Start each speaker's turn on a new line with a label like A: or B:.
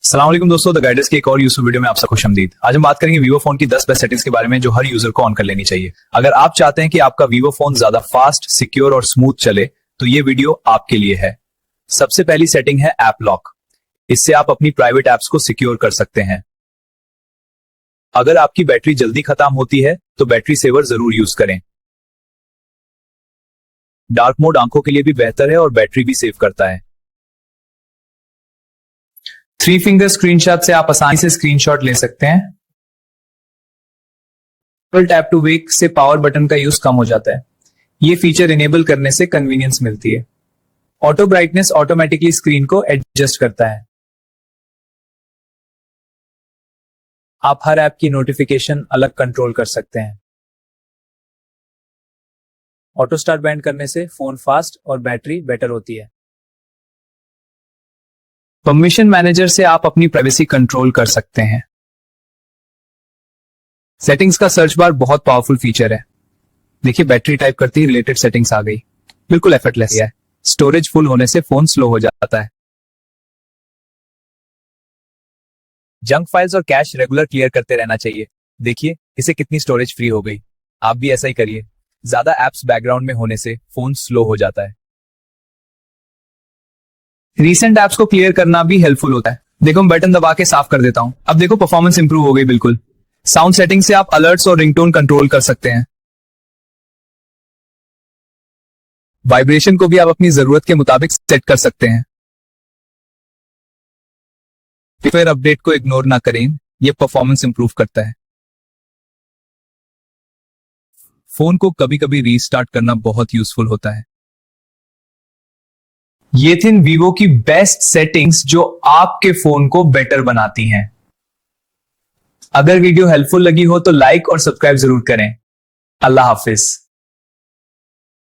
A: अस्सलाम वालेकुम दोस्तों, द गाइडर्स की एक और यूजर वीडियो में आप सबको खुशामदीद। आज हम बात करेंगे वीवो फोन की 10 बेस्ट सेटिंग्स के बारे में जो हर यूजर को ऑन कर लेनी चाहिए। अगर आप चाहते हैं कि आपका वीवो फोन ज्यादा फास्ट, सिक्योर और स्मूथ चले तो ये वीडियो आपके लिए है। सबसे पहली सेटिंग है ऐप लॉक। इससे आप अपनी प्राइवेट एप्स को सिक्योर कर सकते हैं। अगर आपकी बैटरी जल्दी खत्म होती है तो बैटरी सेवर जरूर यूज करें। डार्क मोड आंखों के लिए भी बेहतर है और बैटरी भी सेव करता है। 3 फिंगर स्क्रीनशॉट से आप आसानी से स्क्रीनशॉट ले सकते हैं। टैप टू वेक से पावर बटन का यूज कम हो जाता है। ये फीचर इनेबल करने से कन्वीनियंस मिलती है। ऑटो ब्राइटनेस ऑटोमेटिकली स्क्रीन को एडजस्ट करता है। आप हर ऐप की नोटिफिकेशन अलग कंट्रोल कर सकते हैं। ऑटो स्टार्ट बैंड करने से फोन फास्ट और बैटरी बेटर होती है। परमिशन मैनेजर से आप अपनी प्राइवेसी कंट्रोल कर सकते हैं। सेटिंग्स का सर्च बार बहुत पावरफुल फीचर है। देखिए, बैटरी टाइप करते ही रिलेटेड सेटिंग्स आ गई। बिल्कुल एफर्टलेस है। स्टोरेज फुल होने से फोन स्लो हो जाता है। जंक फाइल्स और कैश रेगुलर क्लियर करते रहना चाहिए। देखिए इसे कितनी स्टोरेज फ्री हो गई। आप भी ऐसा ही करिए। ज्यादा एप्स बैकग्राउंड में होने से फोन स्लो हो जाता है। रीसेंट एप्स को क्लियर करना भी हेल्पफुल होता है। देखो, मैं बटन दबा के साफ कर देता हूं। अब देखो परफॉर्मेंस इंप्रूव हो गई बिल्कुल। साउंड सेटिंग से आप अलर्ट्स और रिंगटोन कंट्रोल कर सकते हैं। वाइब्रेशन को भी आप अपनी जरूरत के मुताबिक सेट कर सकते हैं। सॉफ्टवेयर अपडेट को इग्नोर ना करें, यह परफॉर्मेंस इंप्रूव करता है। फोन को कभी कभी रीस्टार्ट करना बहुत यूजफुल होता है। ये थी वीवो की बेस्ट सेटिंग्स जो आपके फोन को बेटर बनाती हैं। अगर वीडियो हेल्पफुल लगी हो तो लाइक और सब्सक्राइब जरूर करें। अल्लाह हाफिज।